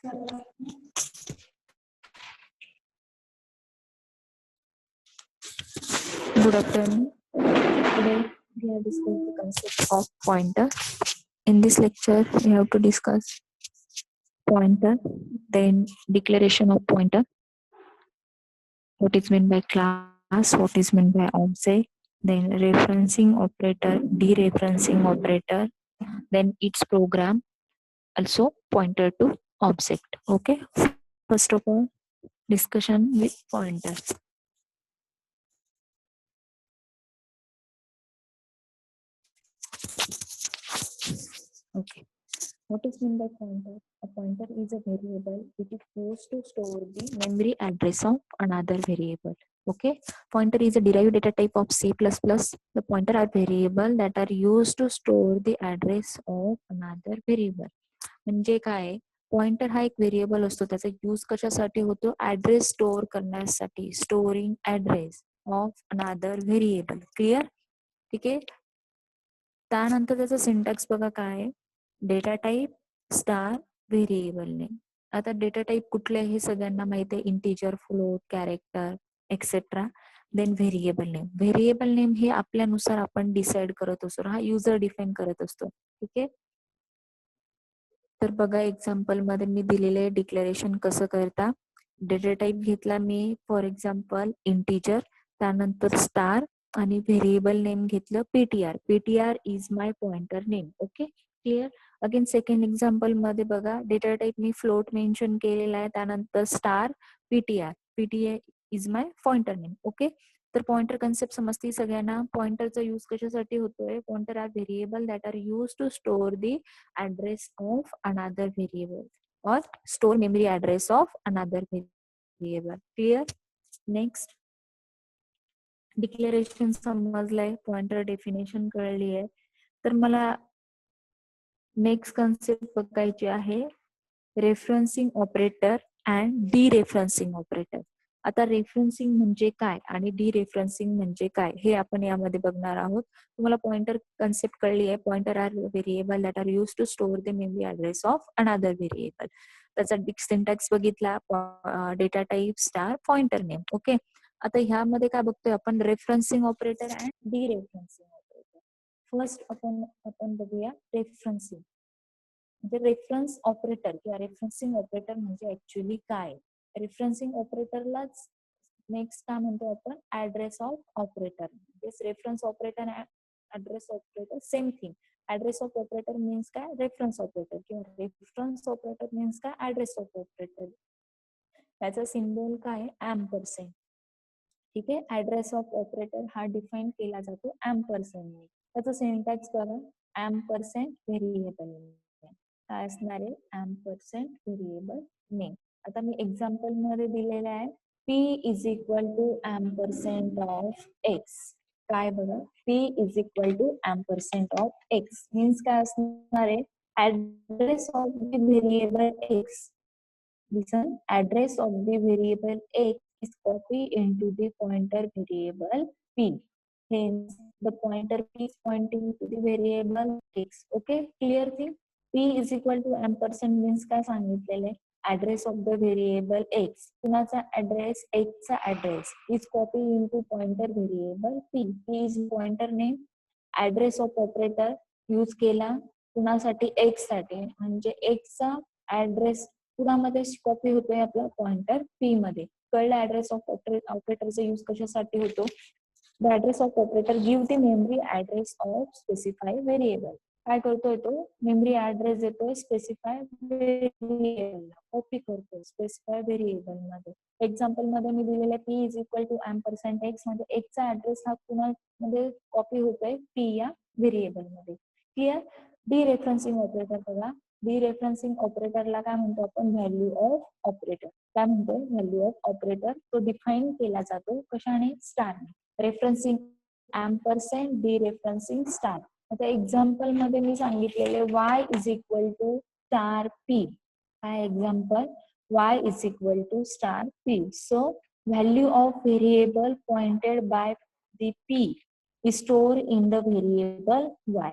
Good afternoon. Today we have discussed the concept of pointer. In this lecture, we have to discuss pointer, then declaration of pointer, what is meant by class, what is meant by object, then referencing operator, dereferencing operator, then its program, also pointer to object. Okay. First of all, discussion with pointer. Okay. What is meant by pointer? A pointer is a variable which is used to store the memory address of another variable. Okay. Pointer is a derived data type of C++. The pointer are variable that are used to store the address of another variable. म्हणजे काय? Pointer हा एक variable असतो, त्याचा use कशासाठी होतो? Address store करण्यासाठी, storing address of another variable. Clear? ठीक आहे. त्यानंतर त्याचा सिंटॅक्स बघा काय? Data type star variable name. आता डेटा टाईप कुठले हे सगळ्यांना माहिती आहे, integer, float, character etcetera. Then variable name. Variable name हे आपल्यानुसार आपण डिसाइड करत असतो, हा युजर डिफाईन करत असतो. ठीक आहे. तर बघा एक्झाम्पल मध्ये मी दिलेले डिक्लेरेशन कसं करता. डेटा टाईप घेतला मी फॉर एक्झाम्पल इंटिजर, त्यानंतर स्टार आणि व्हेरिएबल नेम घेतलं PTR. PTR is my pointer name. Okay. Clear. Again second example मध्ये बघा डेटा टाईप मी फ्लोट मेन्शन केलेला आहे, त्यानंतर star PTR. PTR is my pointer name. Okay. तर पॉइंटर कन्सेप्ट समजते सगळ्यांना. पॉइंटरचा यूज कशासाठी होतोय? Pointer are variable that are use to store the address of another variable or store memory address of another variable. Clear? Next, declaration समजलंय, pointer definition कळली आहे. तर मला नेक्स्ट कन्सेप्ट बघायची आहे, referencing operator and dereferencing operator. आता referencing म्हणजे काय आणि डिरेफरन्सिंग म्हणजे काय हे आपण यामध्ये बघणार आहोत. तुम्हाला पॉइंटर कन्सेप्ट कळली आहे. Pointer are variable that are use to store the memory address of another variable. त्याचा सिंटॅक्स बघितला, data type star pointer name. Okay. आता ह्यामध्ये काय बघतोय आपण? Referencing operator and dereferencing operator. First आपण बघूया रेफरन्सिंग. म्हणजे रेफरन्स ऑपरेटर किंवा रेफरन्सिंग ऑपरेटर म्हणजे ऍक्च्युअली काय? रेफरन्सिंग ऑपरेटरलाच नेक्स्ट काय म्हणतो आपण? Address of operator. Reference operator address operator same thing. Address of operator means काय? रेफरन्स ऑपरेटर किंवा रेफरन्स ऑपरेटर मीन्स काय? Address of operator. त्याचा सिम्बॉल काय? एम्परसेंड. ठीक आहे. ऍड्रेस ऑफ ऑपरेटर हा डिफाईन केला जातो एम्परसेंडने. त्याचा सिंटॅक्स बघा, एम्परसेंड व्हेरिएबल काय असणार आहे? Ampersand variable name. आता मी एक्झाम्पल मध्ये दिलेलं आहे, p is equal to ampersand of X. काय बघा, p is equal to ampersand of X means काय असणार आहे? Address of the variable X. Listen, address of the variable x is copied into the pointer variable p. Hence, the pointer p is pointing to the variable x. Okay, clear thing? p is equal to ampersand means काय सांगितलेले? Address of the variable x. कुणाचा address? x चा address is copied into pointer variable p. p is pointer name. Address of operator use केला कुणासाठी? x साठी. म्हणजे x चा address कुणामध्ये copy होतोय? आपला पॉइंटर पी मध्ये. कळलं ऍड्रेस ऑफ ऑपरेटरचा यूज कशासाठी होतो? The address of operator give the memory address of specify variable. काय करतोय तो? मेमरी ऍड्रेस देतोय स्पेसिफाय व्हेरिएबल, कॉपी करतोय स्पेसिफाय व्हेरिएबल मध्ये. एक्झाम्पल मध्ये मी दिलेलं P is equal to ampersand X म्हणजे एक्सचा ऍड्रेस हा कुणामध्ये कॉपी होतोय? पी या व्हेरिएबल मध्ये. क्लिअर? डिरेफरन्सिंग ऑपरेटर बघा, डिरेफरन्सिंग ऑपरेटरला काय म्हणतो आपण? Value of operator. काय म्हणतो? Value of operator. तो डिफाईन केला जातो कशाने? स्टारने. Referencing ampersand, dereferencing star. आता एक्झाम्पल मध्ये मी सांगितलेले y is equal to star p. काय example? y is equal to star p. So value of variable pointed by the p is stored in the variable y.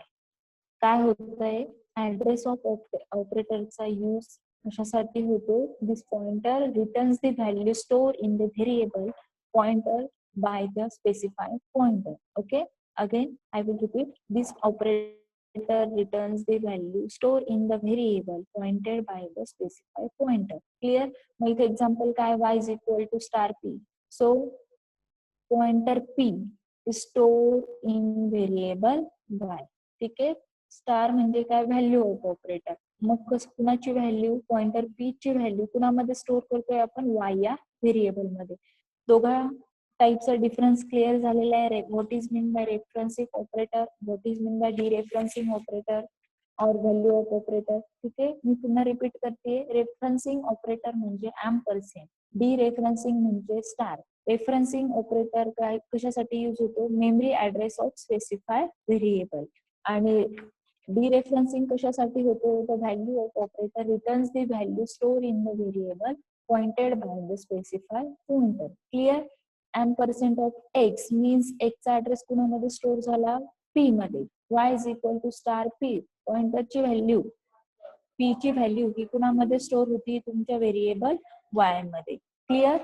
काय होतंय? Address of ऑपरेटरचा use कशासाठी होतो? This pointer returns the value store in the variable pointer by the specified pointer. Okay, again I will repeat, this operator returns the value stored in the variable pointed by the specified pointer. Clear? मग इथे example काय? Y is equal to star p. So pointer p is stored in variable y. ठीक आहे, star म्हणजे काय? Value of operator. मग कुणाची value? Pointer P ची व्हॅल्यू कुणामध्ये स्टोर करतोय आपण? y या व्हेरिएबल मध्ये. दोघा टाइपचा डिफरन्स क्लिअर झालेला आहे. What is mean by referencing operator, what is mean by dereferencing operator और व्हॅल्यू ऑफ ऑपरेटर. ठीक आहे, मी पुन्हा रिपीट करते. रेफरन्सिंग ऑपरेटर म्हणजे एम्परसेंड, डिरेफरन्सिंग म्हणजे स्टार. रेफरन्सिंग ऑपरेटर काय कशासाठी यूज होतो? Memory address of specify variable. आणि डिरेफरन्सिंग कशासाठी होतो? The value of operator returns the value store in the variable pointed by the specify pointer. Clear? Ampersand of X means एक्सचा address कुणामध्ये store झाला? P मध्ये. y is equal to star P, पॉइंटरची value P ची value ही कुणामध्ये store होती? तुमच्या व्हेरिएबल y मध्ये. क्लिअर?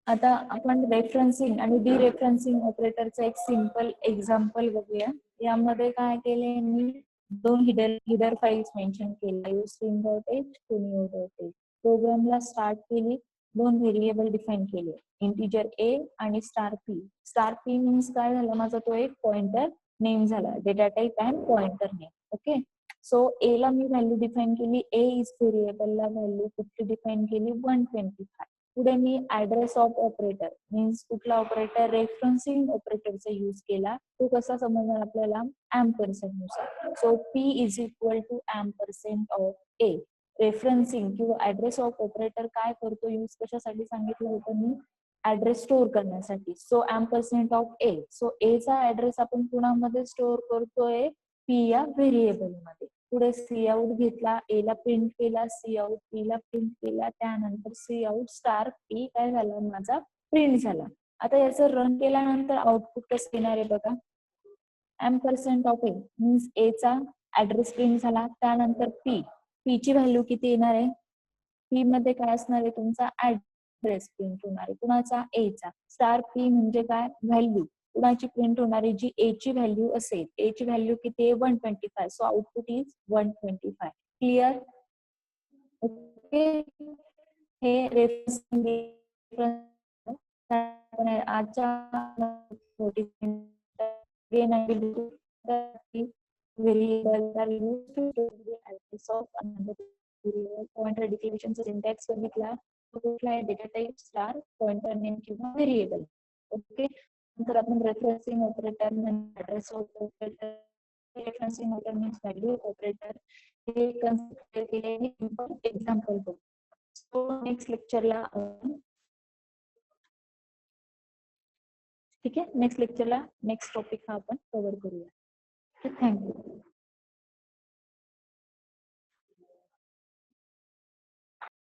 आता आपण रेफरन्सिंग आणि डिरेफरन्सिंग ऑपरेटरचं एक सिंपल एक्झाम्पल बघूया. यामध्ये काय केले मी? दोन हिडर फाइल्स मेन्शन केले, string.h, funny.h. प्रोग्रामला स्टार्ट केली, दोन व्हेरिएबल डिफाईन केले, इंटिजर ए आणि star p. Star p means काय झालं? माझा तो एक पॉइंटर नेम झाला, data type and pointer name. Okay, so a ला मी व्हॅल्यू डिफाईन केली, ए इज व्हेरिएबलला व्हॅल्यू कुठली डिफाईन केली? 125. पुढे मी ऍड्रेस ऑफ ऑपरेटर मीन्स कुठला ऑपरेटर? रेफरन्सिंग ऑपरेटरचा यूज केला. तो कसा समजणार आपल्याला? एम्परसेंट नुसार. So p is equal to ampersand of A. Referencing किंवा ऍड्रेस ऑफ ऑपरेटर काय करतो यूज? कशासाठी सांगितलं होतं मी? ऍड्रेस स्टोअर करण्यासाठी. So ampersand of a. So a चा ऍड्रेस आपण कुणामध्ये स्टोअर करतोय? पी या व्हेरिएबल मध्ये. पुढे सी आउट घेतला, ए ला प्रिंट केला, सी आउट पी ला प्रिंट केला, त्यानंतर सी आउट स्टार पी काय झाला? माझा प्रिंट झाला. आता याचं रन केल्यानंतर आउटपुट कसं येणार आहे बघा? एम्परसेंट ऑफ ए मीन्स ए चा ऍड्रेस प्रिंट झाला, त्यानंतर पी, पी ची व्हॅल्यू किती येणार आहे? पी मध्ये काय असणार आहे? तुमचा ऍड्रेस प्रिंट होणार आहे. कुणाचा? ए चा. स्टार पी म्हणजे काय? व्हॅल्यू कुणाची प्रिंट होणारी? जी ए ची व्हॅल्यू असेल. ए ची व्हॅल्यू किती आहे? 125. So output is 125. Clear? Okay, हे आजच्या पॉइंटर डिक्लेरेशनचा सिंटॅक्स बघितला. कुठला आहे? Data type, star, pointer name किंवा व्हेरिएबल. ओके, नंतर आपण रेफरन्सिंग ऑपरेटर म्हणजे address operator, referencing operator means value operator, हे कन्सिडर केलेले एक्झाम्पल बघू. सो नेक्स्ट लेक्चरला ठीक आहे, नेक्स्ट लेक्चरला नेक्स्ट टॉपिक हा आपण कव्हर करूया. थँक्यू.